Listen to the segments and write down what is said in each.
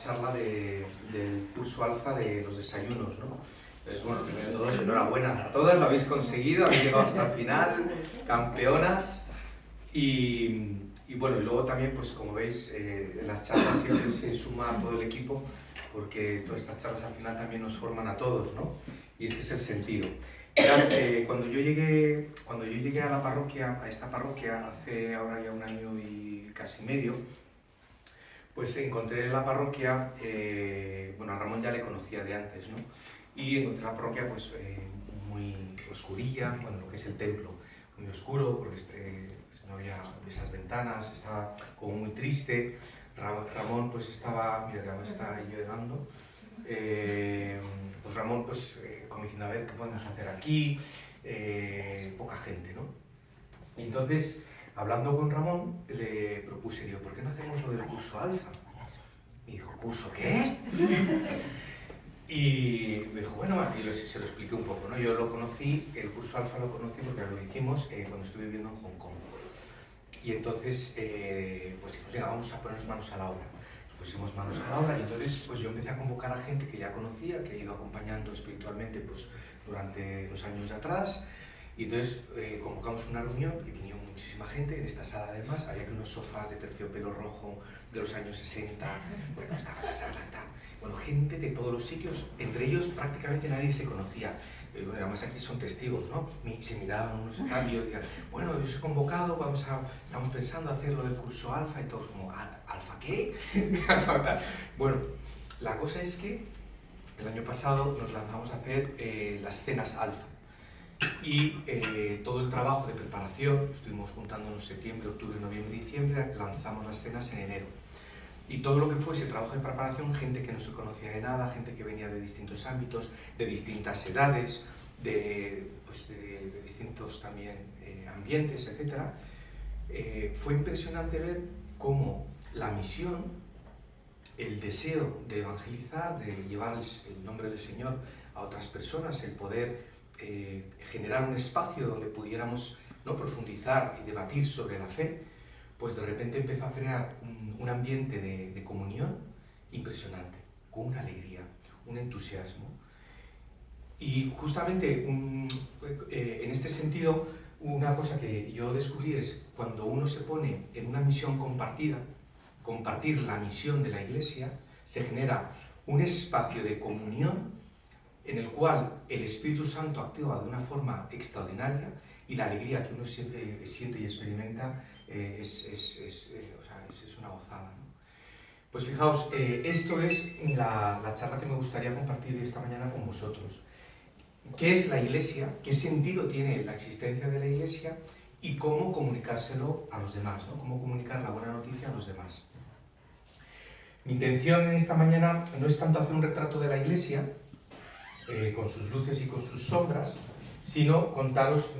charla del curso alfa de los desayunos, ¿no? Entonces, bueno, primero de todo, enhorabuena a todas, lo habéis conseguido, habéis llegado hasta el final, campeonas. Y bueno, y luego también, pues como veis, en las charlas siempre se suma todo el equipo, porque todas estas charlas al final también nos forman a todos, ¿no? Y este es el sentido. Mirad, cuando yo llegué a la parroquia, a esta parroquia, hace ahora ya 1 año y casi medio, pues encontré en la parroquia, bueno, a Ramón ya le conocía de antes, ¿no? Y encontré la parroquia pues muy oscurilla, bueno, lo que es el templo, muy oscuro, porque pues no había esas ventanas, estaba como muy triste. Ramón pues estaba, mira, Ramón está llegando. Pues Ramón pues como diciendo, a ver, ¿qué podemos hacer aquí? Poca gente, ¿no? Y entonces, hablando con Ramón, le propuse, digo, ¿por qué no hacemos lo del curso alfa? Y dijo, ¿curso qué? Y me dijo, bueno, y se lo expliqué un poco, ¿no? Yo lo conocí, el curso alfa lo conocí porque lo hicimos cuando estuve viviendo en Hong Kong. Y entonces, pues dijimos, venga, vamos a ponernos manos a la obra. Nos pusimos manos a la obra y entonces pues yo empecé a convocar a gente que ya conocía, que he ido acompañando espiritualmente pues durante los años de atrás. Y entonces convocamos una reunión y vinieron muchísima gente. En esta sala además había unos sofás de terciopelo rojo de los años 60, bueno, estaba la sala tal. Bueno, gente de todos los sitios, entre ellos prácticamente nadie se conocía. Bueno, además aquí son testigos, ¿no? Se miraban unos cambios, decían, bueno, yo os he convocado, estamos pensando hacer lo del curso alfa, y todos como, ¿alfa qué? Alfa tal. Bueno, la cosa es que el año pasado nos lanzamos a hacer las cenas alfa. Y todo el trabajo de preparación, estuvimos juntándonos en septiembre, octubre, noviembre y diciembre, lanzamos las cenas en enero. Y todo lo que fuese trabajo de preparación, gente que no se conocía de nada, gente que venía de distintos ámbitos, de distintas edades, de distintos también ambientes, etc. Fue impresionante ver cómo la misión, el deseo de evangelizar, de llevar el nombre del Señor a otras personas, el poder generar un espacio donde pudiéramos no profundizar y debatir sobre la fe, pues de repente empezó a crear un ambiente de comunión impresionante, con una alegría, un entusiasmo. Y justamente en este sentido, una cosa que yo descubrí es cuando uno se pone en una misión compartida, compartir la misión de la Iglesia, se genera un espacio de comunión en el cual el Espíritu Santo actúa de una forma extraordinaria y la alegría que uno siempre siente y experimenta es una gozada, ¿no? Pues fijaos, esto es la charla que me gustaría compartir esta mañana con vosotros. ¿Qué es la Iglesia? ¿Qué sentido tiene la existencia de la Iglesia? Y cómo comunicárselo a los demás, ¿no? Cómo comunicar la buena noticia a los demás. Mi intención en esta mañana no es tanto hacer un retrato de la Iglesia, con sus luces y con sus sombras, sino contaros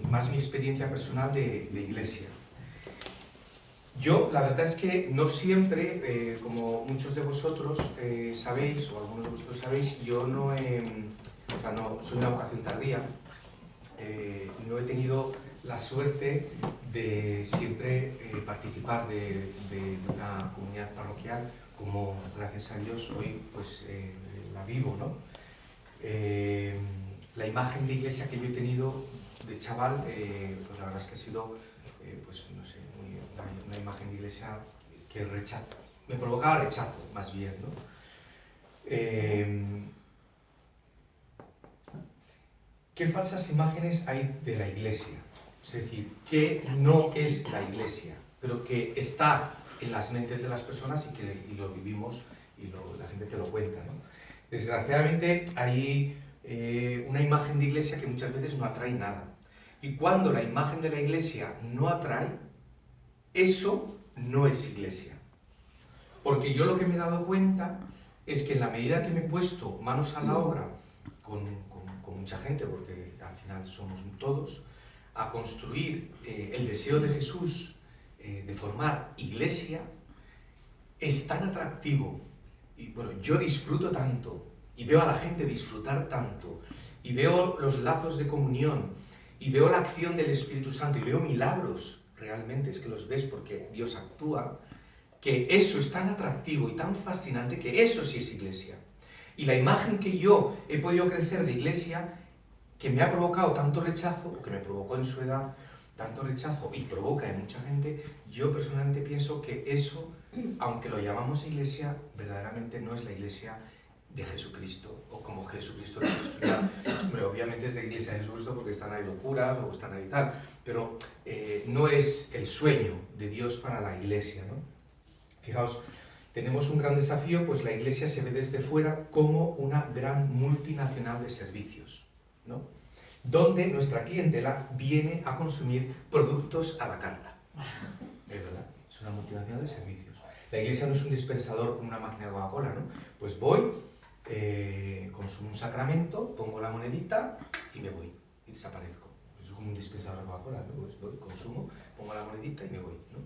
más mi experiencia personal de Iglesia. Yo, la verdad es que no siempre, como muchos de vosotros sabéis, o algunos de vosotros sabéis, yo no soy una vocación tardía, no he tenido la suerte de siempre participar de una comunidad parroquial, como gracias a Dios hoy pues la vivo, ¿no? La imagen de iglesia que yo he tenido de chaval, pues la verdad es que ha sido, pues no sé, una imagen de iglesia que me provocaba rechazo, más bien, ¿no? ¿Qué falsas imágenes hay de la iglesia? Es decir, ¿qué no es la iglesia, pero que está en las mentes de las personas y lo vivimos y la gente te lo cuenta, ¿no? Desgraciadamente hay una imagen de iglesia que muchas veces no atrae nada. Y cuando la imagen de la iglesia no atrae, eso no es iglesia. Porque yo lo que me he dado cuenta es que en la medida que me he puesto manos a la obra con mucha gente, porque al final somos todos, a construir el deseo de Jesús de formar iglesia, es tan atractivo. Y bueno, yo disfruto tanto, y veo a la gente disfrutar tanto, y veo los lazos de comunión, y veo la acción del Espíritu Santo, y veo milagros, realmente, es que los ves porque Dios actúa, que eso es tan atractivo y tan fascinante que eso sí es iglesia. Y la imagen que yo he podido crecer de iglesia, que me ha provocado tanto rechazo, o que me provocó en su edad tanto rechazo y provoca en mucha gente, yo personalmente pienso que eso, aunque lo llamamos iglesia, verdaderamente no es la iglesia de Jesucristo, o como Jesucristo lo resucitó. Hombre, obviamente es de iglesia de Jesucristo porque están ahí locuras o están ahí tal, pero no es el sueño de Dios para la iglesia, ¿no? Fijaos, tenemos un gran desafío, pues la iglesia se ve desde fuera como una gran multinacional de servicios, ¿no? Donde nuestra clientela viene a consumir productos a la carta. Es verdad, es una multinacional de servicios. La iglesia no es un dispensador como una máquina de Coca-Cola, ¿no? Pues voy, consumo un sacramento, pongo la monedita y me voy, y desaparezco. Es como un dispensador de Coca-Cola, ¿no? Pues voy, consumo, pongo la monedita y me voy, ¿no?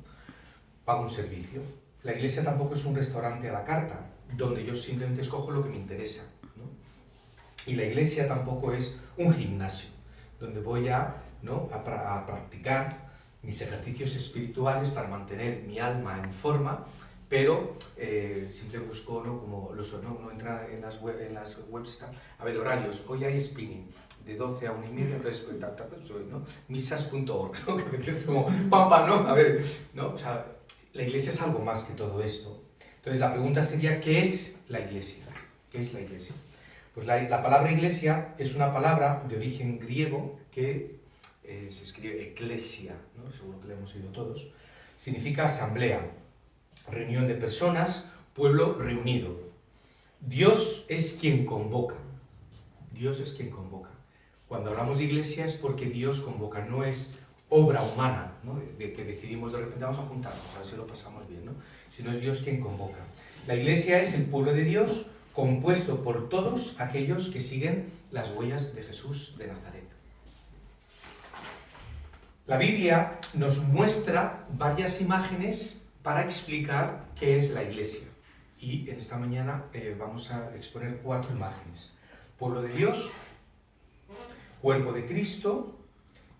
Pago un servicio. La iglesia tampoco es un restaurante a la carta, donde yo simplemente escojo lo que me interesa, ¿no? Y la iglesia tampoco es un gimnasio, donde voy ¿no? a practicar mis ejercicios espirituales para mantener mi alma en forma, pero siempre busco, ¿no? Como no entra en las webs, a ver, horarios, hoy hay spinning, de 12 a 1:30, entonces, ¿no? misas.org, ¿no? Que es como, pam, ¿no? A ver, ¿no? O sea, la iglesia es algo más que todo esto. Entonces la pregunta sería, ¿qué es la iglesia? ¿Qué es la iglesia? Pues la palabra iglesia es una palabra de origen griego que se escribe eclesia, ¿no? Seguro que la hemos oído todos. Significa asamblea, reunión de personas, pueblo reunido. Dios es quien convoca. Dios es quien convoca. Cuando hablamos de iglesia es porque Dios convoca, no es obra humana, ¿no? De que decidimos de repente vamos a juntarnos, a ver si lo pasamos bien, ¿no? Sino es Dios quien convoca. La iglesia es el pueblo de Dios compuesto por todos aquellos que siguen las huellas de Jesús de Nazaret. La Biblia nos muestra varias imágenes para explicar qué es la iglesia. Y en esta mañana vamos a exponer 4 imágenes. Pueblo de Dios, cuerpo de Cristo,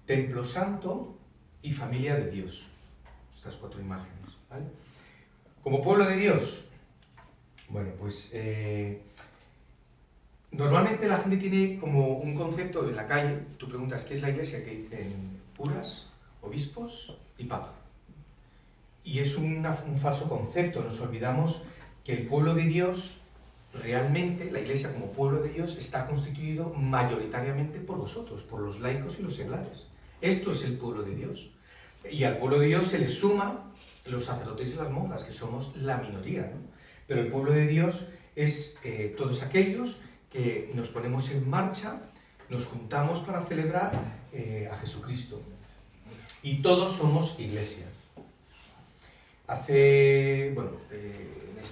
templo santo y familia de Dios. Estas 4 imágenes, ¿vale? Como pueblo de Dios, bueno, pues normalmente la gente tiene como un concepto en la calle. Tú preguntas, ¿qué es la iglesia? Que dicen curas, obispos y papa. Y es un falso concepto. Nos olvidamos que el pueblo de Dios, realmente, la iglesia como pueblo de Dios, está constituido mayoritariamente por vosotros, por los laicos y los seglares. Esto es el pueblo de Dios. Y al pueblo de Dios se le suman los sacerdotes y las monjas, que somos la minoría, ¿no? Pero el pueblo de Dios es todos aquellos que nos ponemos en marcha, nos juntamos para celebrar a Jesucristo. Y todos somos iglesias.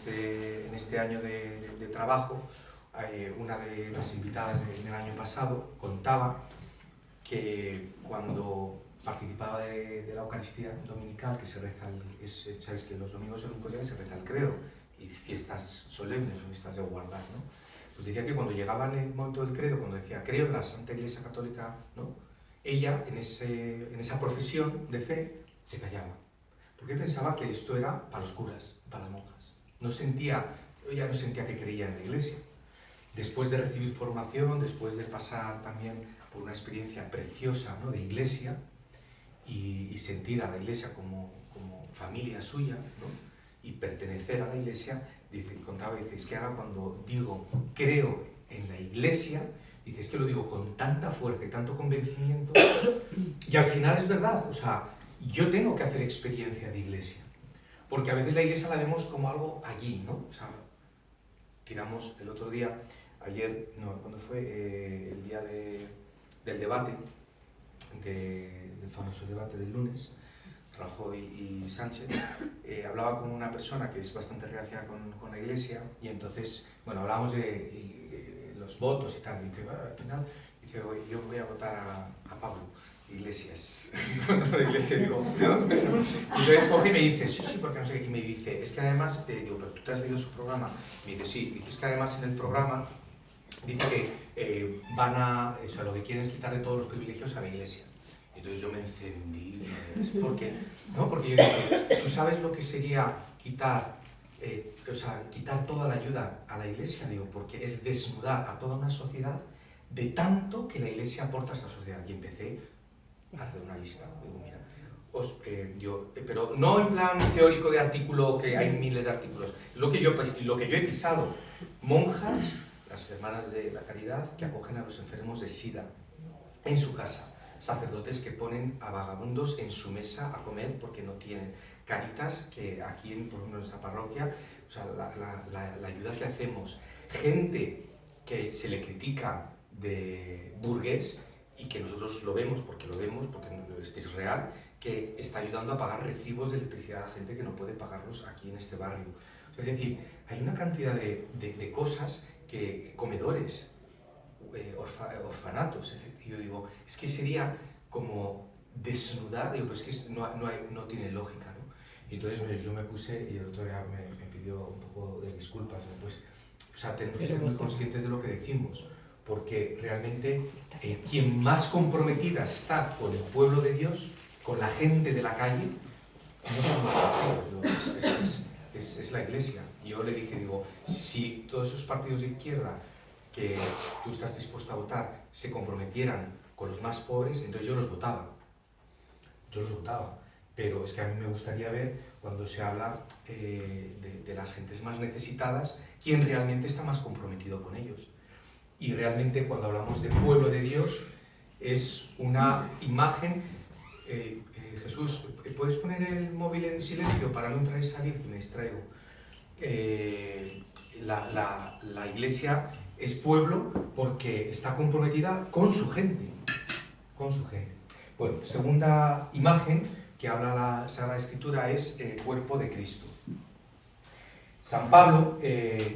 En este año de trabajo, una de las invitadas en el año pasado contaba que cuando participaba de la Eucaristía dominical, que se reza, sabéis que los domingos en un colegio se reza el credo, y fiestas solemnes, fiestas de guardar, ¿no? Pues decía que cuando llegaba en el momento del credo, cuando decía creo en la Santa Iglesia Católica, ¿no? Ella en esa profesión de fe se callaba, porque pensaba que esto era para los curas, para las monjas. Ella no sentía que creía en la Iglesia. Después de recibir formación, después de pasar también por una experiencia preciosa, ¿no? de Iglesia, y sentir a la Iglesia como familia suya, ¿no? y pertenecer a la Iglesia, contaba, es que ahora cuando digo creo en la Iglesia, es que lo digo con tanta fuerza y tanto convencimiento, y al final es verdad, o sea, yo tengo que hacer experiencia de Iglesia, porque a veces la Iglesia la vemos como algo allí, ¿no? O sea, tiramos el otro día, cuando fue el día del debate, del famoso debate del lunes, Rajoy y Sánchez, hablaba con una persona que es bastante reacia con la Iglesia, y entonces, bueno, hablábamos de los votos y tal, y dice, bueno, al final, dice, yo voy a votar a Pablo Iglesias, no, Iglesia, digo, ¿no? Y entonces coge y me dice, sí, porque no sé qué, y me dice, es que además, digo, pero tú te has leído su programa, y me dice, sí, dice, es que además en el programa dice que lo que quieren es quitarle todos los privilegios a la Iglesia. Entonces yo me encendí, porque yo dije, ¿tú sabes lo que sería quitar toda la ayuda a la Iglesia, digo, porque es desnudar a toda una sociedad de tanto que la Iglesia aporta a esta sociedad. Y empecé a hacer una lista. Digo, mira, pero no en plan teórico de artículo, que hay miles de artículos, es lo que yo he pisado. Monjas, las hermanas de la caridad, que acogen a los enfermos de SIDA en su casa. Sacerdotes que ponen a vagabundos en su mesa a comer porque no tienen. Caritas, que aquí, por ejemplo, en esta parroquia, o sea, la ayuda que hacemos. Gente que se le critica de burgués y que nosotros lo vemos porque es real, que está ayudando a pagar recibos de electricidad a gente que no puede pagarlos aquí en este barrio. O sea, es decir, hay una cantidad de cosas comedores, orfanatos, y yo digo, es que sería como desnudar, digo, pues es que no tiene lógica, ¿no? Y entonces yo me puse, y el otro día me pidió un poco de disculpas, ¿no? Pues, o sea, tenemos que ser muy conscientes de lo que decimos, porque realmente quien más comprometida está con el pueblo de Dios, con la gente de la calle, no son los partidos, es la Iglesia. Y yo le dije, digo, si todos esos partidos de izquierda que tú estás dispuesto a votar se comprometieran con los más pobres, entonces yo los votaba. Pero es que a mí me gustaría ver, cuando se habla de las gentes más necesitadas, quién realmente está más comprometido con ellos. Y realmente cuando hablamos de pueblo de Dios, es una imagen. Jesús, ¿puedes poner el móvil en silencio para no entrar y salir? Que me distraigo. La Iglesia es pueblo porque está comprometida con su gente. Bueno, segunda imagen que habla la Sagrada Escritura es el cuerpo de Cristo. San Pablo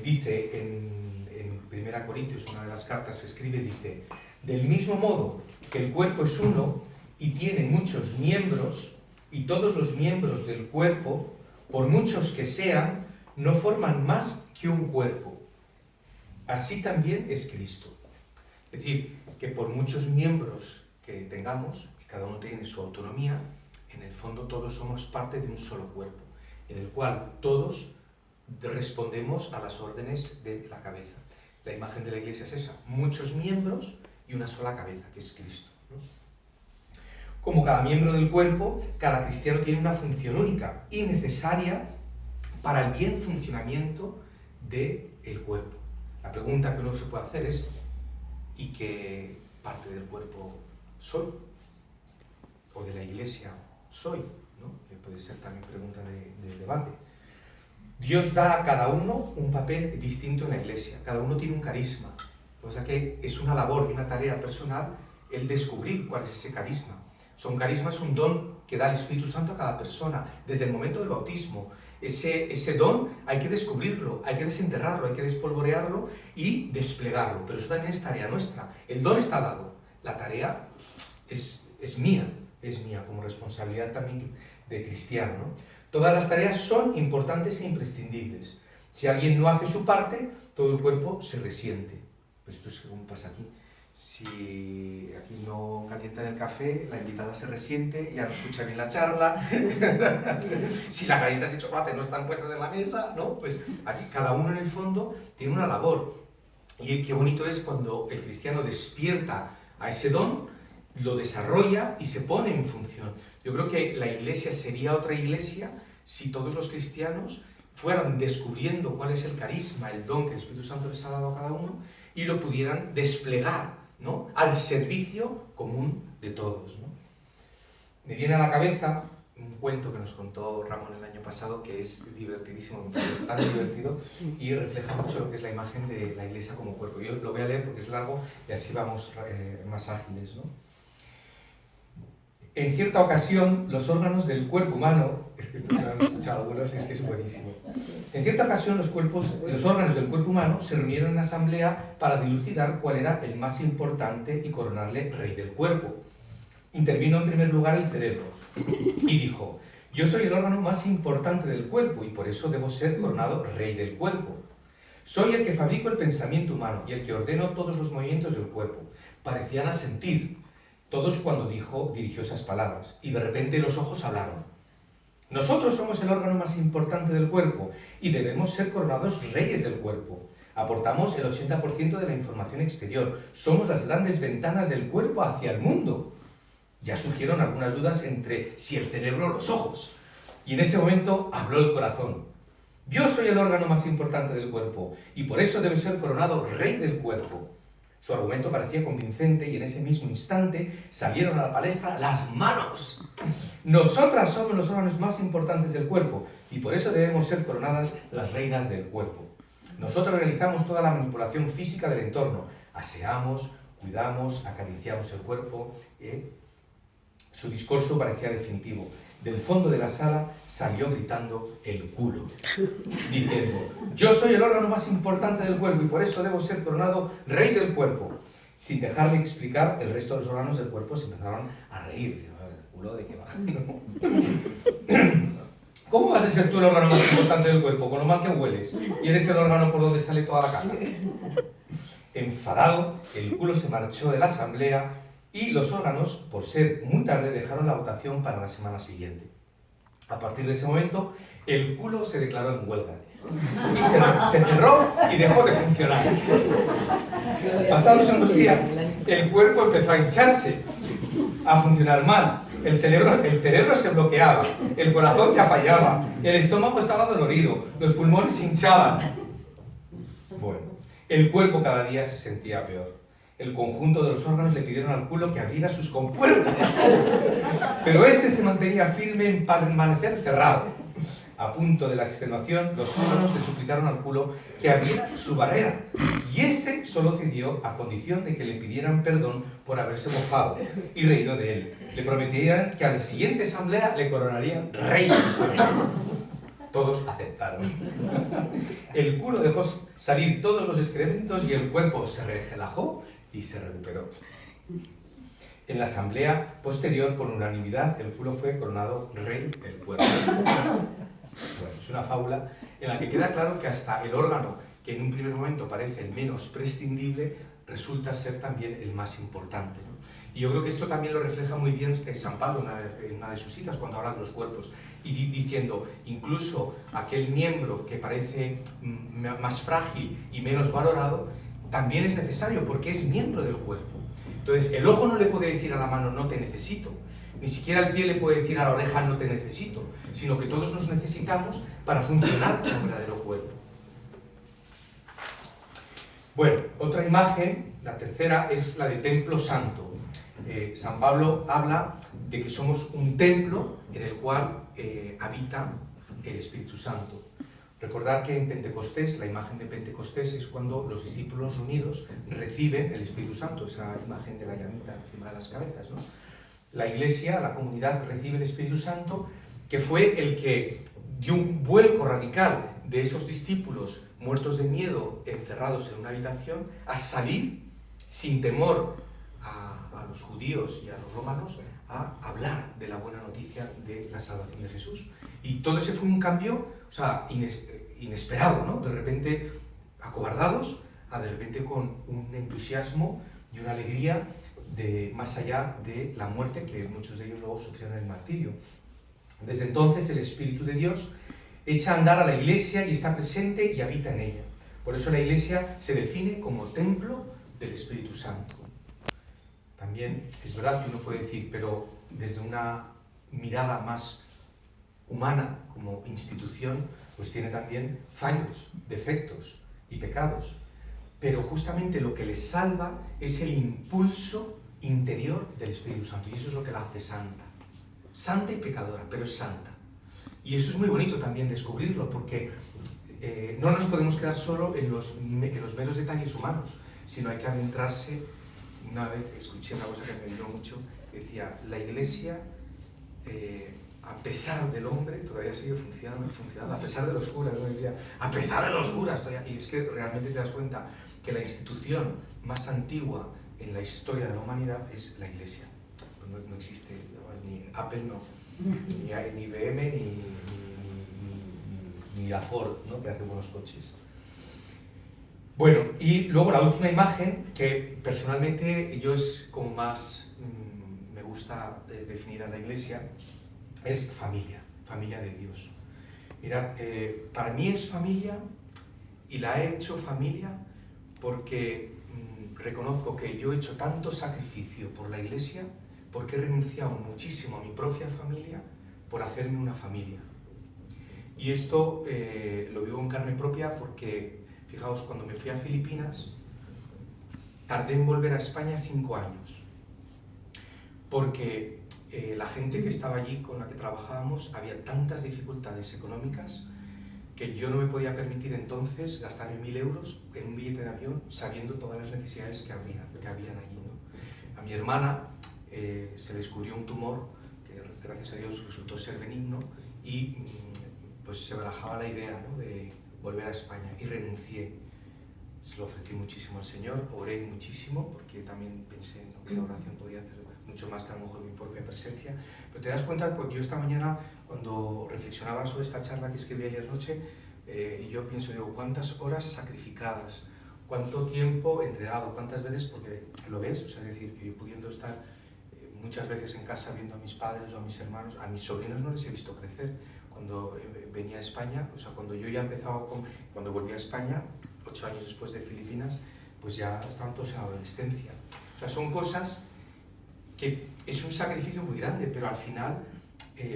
dice en 1 Corintios, una de las cartas que escribe, dice: del mismo modo que el cuerpo es uno y tiene muchos miembros, y todos los miembros del cuerpo, por muchos que sean, no forman más que un cuerpo. Así también es Cristo. Es decir, que por muchos miembros que tengamos, que cada uno tiene su autonomía, en el fondo todos somos parte de un solo cuerpo, en el cual todos respondemos a las órdenes de la cabeza. La imagen de la Iglesia es esa: muchos miembros y una sola cabeza, que es Cristo, ¿no? Como cada miembro del cuerpo, cada cristiano tiene una función única y necesaria para el bien funcionamiento del cuerpo. La pregunta que uno se puede hacer es: ¿y qué parte del cuerpo soy? ¿O de la Iglesia soy? ¿No? Que puede ser también pregunta de debate. Dios da a cada uno un papel distinto en la Iglesia. Cada uno tiene un carisma. O sea que es una labor y una tarea personal el descubrir cuál es ese carisma. Un carisma es un don que da el Espíritu Santo a cada persona desde el momento del bautismo. Ese don hay que descubrirlo, hay que desenterrarlo, hay que despolvorearlo y desplegarlo. Pero eso también es tarea nuestra. El don está dado. La tarea es mía como responsabilidad también de cristiano, ¿no? Todas las tareas son importantes e imprescindibles. Si alguien no hace su parte, todo el cuerpo se resiente. Pues esto es según pasa aquí. Si aquí no calientan el café, la invitada se resiente, ya no escucha bien la charla. Si las galletas de chocolate no están puestas en la mesa, ¿no? Pues aquí cada uno en el fondo tiene una labor. Y qué bonito es cuando el cristiano despierta a ese don, lo desarrolla y se pone en función. Yo creo que la Iglesia sería otra Iglesia si todos los cristianos fueran descubriendo cuál es el carisma, el don que el Espíritu Santo les ha dado a cada uno y lo pudieran desplegar, ¿no?, al servicio común de todos, ¿no? Me viene a la cabeza un cuento que nos contó Ramón el año pasado, que es divertidísimo, tan divertido, y refleja mucho lo que es la imagen de la Iglesia como cuerpo. Yo lo voy a leer porque es largo y así vamos más ágiles, ¿no? En cierta ocasión, los órganos del cuerpo humano, es que esto se lo han escuchado algunos, es que es buenísimo. En cierta ocasión, los órganos del cuerpo humano se reunieron en asamblea para dilucidar cuál era el más importante y coronarle rey del cuerpo. Intervino en primer lugar el cerebro y dijo: yo soy el órgano más importante del cuerpo y por eso debo ser coronado rey del cuerpo. Soy el que fabrico el pensamiento humano y el que ordeno todos los movimientos del cuerpo. Parecían asentir todos cuando dirigió esas palabras, y de repente los ojos hablaron. Nosotros somos el órgano más importante del cuerpo y debemos ser coronados reyes del cuerpo. Aportamos el 80% de la información exterior. Somos las grandes ventanas del cuerpo hacia el mundo. Ya surgieron algunas dudas entre si el cerebro o los ojos. Y en ese momento habló el corazón. Yo soy el órgano más importante del cuerpo y por eso debe ser coronado rey del cuerpo. Su argumento parecía convincente y en ese mismo instante salieron a la palestra las manos. Nosotras somos los órganos más importantes del cuerpo y por eso debemos ser coronadas las reinas del cuerpo. Nosotros realizamos toda la manipulación física del entorno. Aseamos, cuidamos, acariciamos el cuerpo. Su discurso parecía definitivo. Del fondo de la sala salió gritando el culo, diciendo: yo soy el órgano más importante del cuerpo y por eso debo ser coronado rey del cuerpo. Sin dejarle explicar, el resto de los órganos del cuerpo se empezaron a reír. ¿El culo de qué va? ¿Cómo vas a ser tú el órgano más importante del cuerpo, con lo mal que hueles? Y eres el órgano por donde sale toda la caca. Enfadado, el culo se marchó de la asamblea y los órganos, por ser muy tarde, dejaron la votación para la semana siguiente. A partir de ese momento, el culo se declaró en huelga. Y se cerró y dejó de funcionar. Pasados unos días, el cuerpo empezó a hincharse, a funcionar mal. El cerebro se bloqueaba, el corazón ya fallaba, el estómago estaba dolorido, los pulmones se hinchaban. Bueno, el cuerpo cada día se sentía peor. El conjunto de los órganos le pidieron al culo que abriera sus compuertas, pero este se mantenía firme en permanecer cerrado. A punto de la extenuación, los órganos le suplicaron al culo que abriera su barrera, y este solo cedió a condición de que le pidieran perdón por haberse mofado y reído de él. Le prometían que a la siguiente asamblea le coronarían rey del cuerpo. Todos aceptaron. El culo dejó salir todos los excrementos y el cuerpo se relajó y se recuperó. En la asamblea posterior, por unanimidad, el culo fue coronado rey del cuerpo. Bueno, es una fábula en la que queda claro que hasta el órgano que en un primer momento parece el menos prescindible resulta ser también el más importante, ¿no? Y yo creo que esto también lo refleja muy bien San Pablo en una de sus citas cuando habla de los cuerpos y diciendo, incluso aquel miembro que parece más frágil y menos valorado también es necesario porque es miembro del cuerpo. Entonces el ojo no le puede decir a la mano no te necesito, ni siquiera el pie le puede decir a la oreja no te necesito, sino que todos nos necesitamos para funcionar como un verdadero cuerpo. Bueno, otra imagen, la tercera, es la de templo santo. San Pablo habla de que somos un templo en el cual habita el Espíritu Santo. Recordad que en Pentecostés, la imagen de Pentecostés es cuando los discípulos reunidos reciben el Espíritu Santo, esa imagen de la llamita encima de las cabezas, ¿no? La iglesia, la comunidad, recibe el Espíritu Santo, que fue el que dio un vuelco radical de esos discípulos muertos de miedo, encerrados en una habitación, a salir sin temor a los judíos y a los romanos a hablar de la buena noticia de la salvación de Jesús. Y todo ese fue un cambio, o sea, inesperado, ¿no? De repente acobardados, a de repente con un entusiasmo y una alegría de más allá de la muerte, que muchos de ellos luego sufrieron el martirio. Desde entonces el Espíritu de Dios echa a andar a la Iglesia y está presente y habita en ella. Por eso la Iglesia se define como templo del Espíritu Santo. También es verdad que uno puede decir, pero desde una mirada más humana como institución, pues tiene también fallos, defectos y pecados. Pero justamente lo que le salva es el impulso interior del Espíritu Santo, y eso es lo que la hace santa. Santa y pecadora, pero es santa. Y eso es muy bonito también descubrirlo, porque no nos podemos quedar solo en los meros detalles humanos, sino hay que adentrarse. Una vez escuché una cosa que me ayudó mucho, decía, la Iglesia, a pesar del hombre, todavía sigue funcionando, a pesar de los curas, ¿no? Decía, a pesar de los curas, todavía. Y es que realmente te das cuenta que la institución más antigua en la historia de la humanidad es la Iglesia. No existe, ni Apple, no, ni IBM, ni la Ford, ¿no? Que hace buenos coches. Bueno, y luego la última imagen, que personalmente yo es como más me gusta definir a la Iglesia, es familia. familia de Dios. Mirad, para mí es familia y la he hecho familia porque reconozco que yo he hecho tanto sacrificio por la Iglesia, porque he renunciado muchísimo a mi propia familia por hacerme una familia. Y esto lo vivo en carne propia porque, fijaos, cuando me fui a Filipinas, tardé en volver a España 5 años. Porque la gente que estaba allí, con la que trabajábamos, había tantas dificultades económicas que yo no me podía permitir entonces gastar 1.000 euros en un billete de avión sabiendo todas las necesidades que habían allí, ¿no? A mi hermana se le descubrió un tumor que gracias a Dios resultó ser benigno y pues se barajaba la idea, ¿no?, de volver a España y renuncié. Se lo ofrecí muchísimo al Señor, oré muchísimo porque también pensé, ¿no?, que la oración podía hacer mucho más que a lo mejor mi propia presencia. Pero te das cuenta, pues yo esta mañana cuando reflexionaba sobre esta charla que escribí ayer noche, y yo pienso, digo, cuántas horas sacrificadas, cuánto tiempo entregado, cuántas veces, porque lo ves, o sea, es decir, que yo pudiendo estar muchas veces en casa viendo a mis padres o a mis hermanos, a mis sobrinos no les he visto crecer. Cuando venía a España, o sea, cuando yo ya empezaba, cuando volví a España, 8 años después de Filipinas, pues ya estaban todos en la adolescencia. O sea, son cosas que es un sacrificio muy grande, pero al final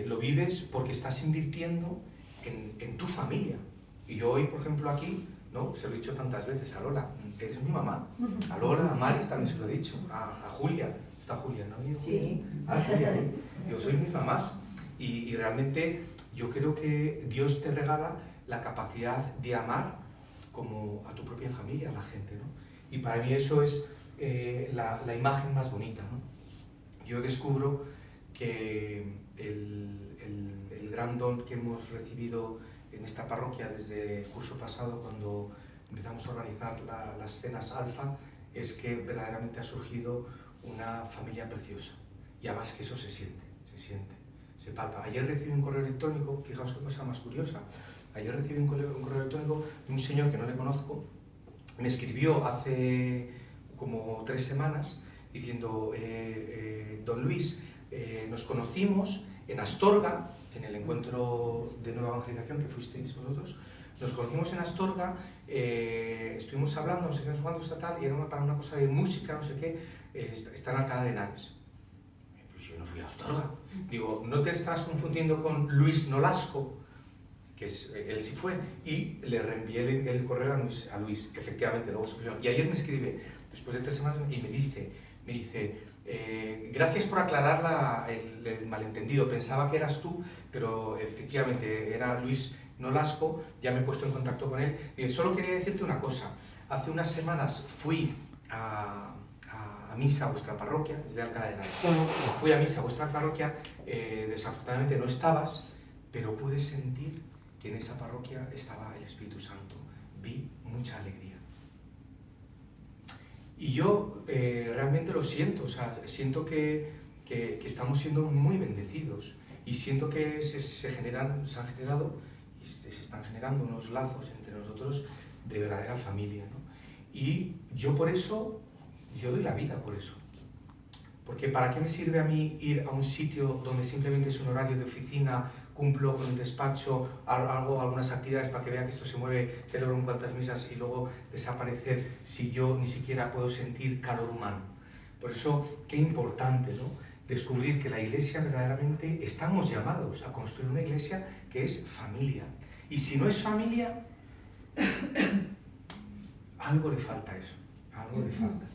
lo vives porque estás invirtiendo en tu familia. Y yo hoy, por ejemplo, aquí, ¿no?, se lo he dicho tantas veces a Lola, eres mi mamá. A Lola, a Maris también se lo he dicho, a Julia, está Julia, ¿no? Sí. A Julia, yo soy mis mamás. Y realmente yo creo que Dios te regala la capacidad de amar como a tu propia familia, a la gente, ¿no? Y para mí eso es la imagen más bonita, ¿no? Yo descubro que el gran don que hemos recibido en esta parroquia desde el curso pasado, cuando empezamos a organizar las cenas alfa, es que verdaderamente ha surgido una familia preciosa. Y además que eso se siente, se palpa. Ayer recibí un correo electrónico, fijaos qué cosa más curiosa, ayer recibí un correo electrónico de un señor que no le conozco, me escribió hace como 3 semanas diciendo, don Luis, nos conocimos en Astorga, en el encuentro de nueva evangelización que fuisteis vosotros, nos conocimos en Astorga, estuvimos hablando, no sé qué, no sé cuánto está tal, y era para una cosa de música, no sé qué, está en Alcalá de Henares. Pues yo no fui a Astorga. Digo, ¿no te estás confundiendo con Luis Nolasco? Que él sí fue, y le reenvié el correo a Luis, que efectivamente luego se pusieron. Y ayer me escribe, después de 3 semanas, y me dice, gracias por aclarar el malentendido, pensaba que eras tú, pero efectivamente era Luis Nolasco, ya me he puesto en contacto con él. Solo quería decirte una cosa, hace unas semanas fui a misa a vuestra parroquia, desde Alcalá de Henares. Fui a misa a vuestra parroquia, desafortunadamente no estabas, pero pude sentir que en esa parroquia estaba el Espíritu Santo. Vi mucha alegría. Y yo realmente lo siento, o sea, siento que estamos siendo muy bendecidos y siento que se han generado y se están generando unos lazos entre nosotros de verdadera familia, ¿no? Y yo por eso, yo doy la vida por eso. Porque ¿para qué me sirve a mí ir a un sitio donde simplemente es un horario de oficina, cumplo con el despacho, hago algunas actividades para que vean que esto se mueve, celebro un cuantas misas y luego desaparecer si yo ni siquiera puedo sentir calor humano? Por eso, qué importante, ¿no?, descubrir que la Iglesia verdaderamente estamos llamados a construir una Iglesia que es familia. Y si no es familia, algo le falta a eso, algo le falta.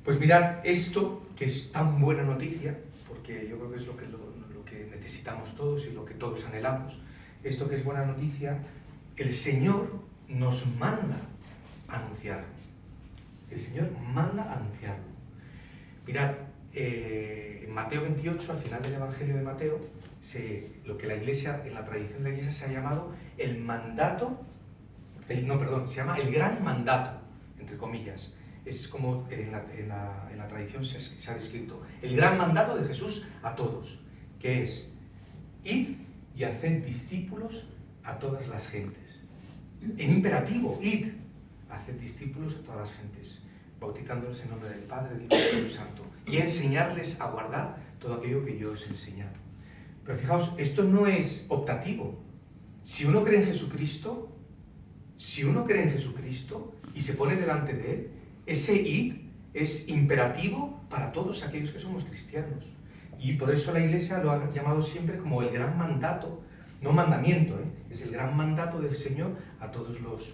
Pues mirad, esto que es tan buena noticia, porque yo creo que es lo que necesitamos todos y lo que todos anhelamos, esto que es buena noticia, el Señor nos manda a anunciarlo. El Señor manda a anunciarlo. Mirad, en Mateo 28, al final del Evangelio de Mateo, lo que la Iglesia, en la tradición de la Iglesia se ha llamado el mandato, se llama el gran mandato, entre comillas. Es como en la tradición se ha descrito el gran mandato de Jesús a todos, que es: id y haced discípulos a todas las gentes. En imperativo, id, haced discípulos a todas las gentes, bautizándolos en nombre del Padre, del Hijo y del Espíritu Santo, y enseñarles a guardar todo aquello que yo os he enseñado. Pero fijaos, esto no es optativo. Si uno cree en Jesucristo, y se pone delante de Él, ese id es imperativo para todos aquellos que somos cristianos. Y por eso la Iglesia lo ha llamado siempre como el gran mandato, no mandamiento, es el gran mandato del Señor a todos los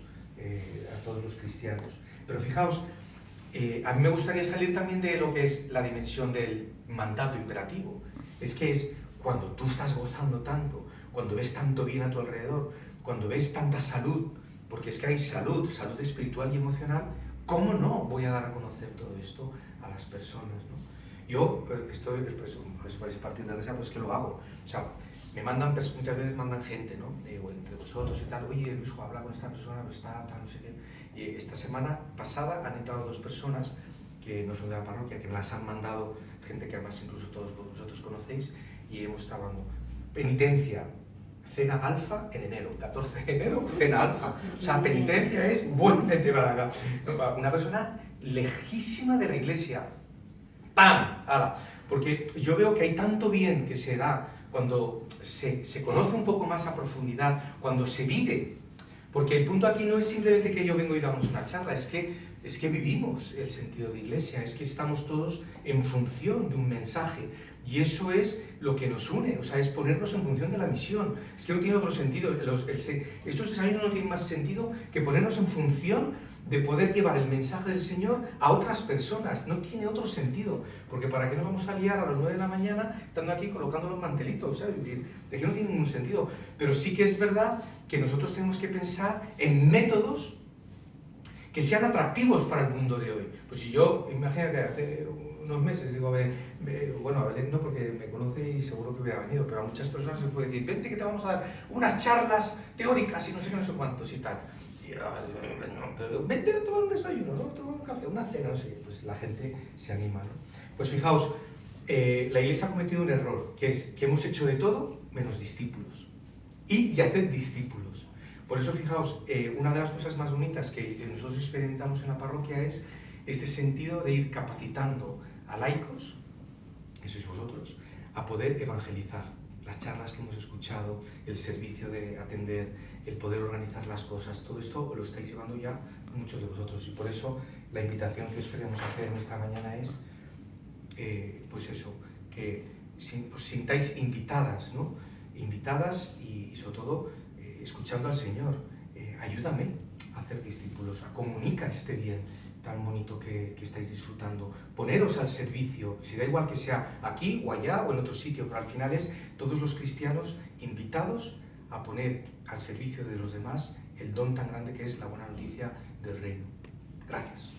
cristianos. Pero fijaos, a mí me gustaría salir también de lo que es la dimensión del mandato imperativo. Es que es cuando tú estás gozando tanto, cuando ves tanto bien a tu alrededor, cuando ves tanta salud, porque es que hay salud espiritual y emocional, ¿cómo no voy a dar a conocer todo esto a las personas, ¿no? Yo estoy, pues vais a partir de la iglesia, pues que lo hago. O sea, me mandan, muchas veces mandan gente, ¿no? Entre vosotros y tal, oye, Luis, habla con esta persona, pues está, tal, no sé qué. Y esta semana pasada han entrado 2 personas que no son de la parroquia, que me las han mandado, gente que además incluso todos vosotros conocéis, y hemos estado hablando. Penitencia, cena alfa en enero, 14 de enero, cena alfa. O sea, penitencia es vuélvete para acá. Una persona lejísima de la iglesia. ¡Pam! ¡Hala! Porque yo veo que hay tanto bien que se da cuando se conoce un poco más a profundidad, cuando se vive. Porque el punto aquí no es simplemente que yo vengo y damos una charla, es que vivimos el sentido de iglesia, es que estamos todos en función de un mensaje. Y eso es lo que nos une, o sea, es ponernos en función de la misión. Es que no tiene otro sentido. Estos desayunos no tienen más sentido que ponernos en función de poder llevar el mensaje del Señor a otras personas. No tiene otro sentido. Porque ¿para qué nos vamos a liar a las 9 de la mañana estando aquí colocando los mantelitos? ¿Sabes? Es decir, de que no tiene ningún sentido. Pero sí que es verdad que nosotros tenemos que pensar en métodos que sean atractivos para el mundo de hoy. Pues si yo, imagínate, hace unos meses, digo, bueno, a Belén no, porque me conoce y seguro que hubiera venido, pero a muchas personas se puede decir, vente que te vamos a dar unas charlas teóricas y no sé qué, no sé cuántos y tal. Y no, pero vente a tomar un desayuno, ¿no? Tomar un café, una cena, no sé. Pues la gente se anima, ¿no? Pues fijaos, la Iglesia ha cometido un error, que es que hemos hecho de todo menos discípulos. Y de hacer discípulos. Por eso, fijaos, una de las cosas más bonitas que nosotros experimentamos en la parroquia es este sentido de ir capacitando a laicos, que sois vosotros, a poder evangelizar. Las charlas que hemos escuchado, el servicio de atender, el poder organizar las cosas, todo esto lo estáis llevando ya muchos de vosotros. Y por eso la invitación que os queremos hacer en esta mañana es, pues eso, que os sintáis invitadas, ¿no? Invitadas y sobre todo escuchando al Señor. Ayúdame a hacer discípulos, a comunicar este bien tan bonito que estáis disfrutando. Poneros al servicio, si da igual que sea aquí o allá o en otro sitio, pero al final es todos los cristianos invitados a poner al servicio de los demás el don tan grande que es la buena noticia del reino. Gracias.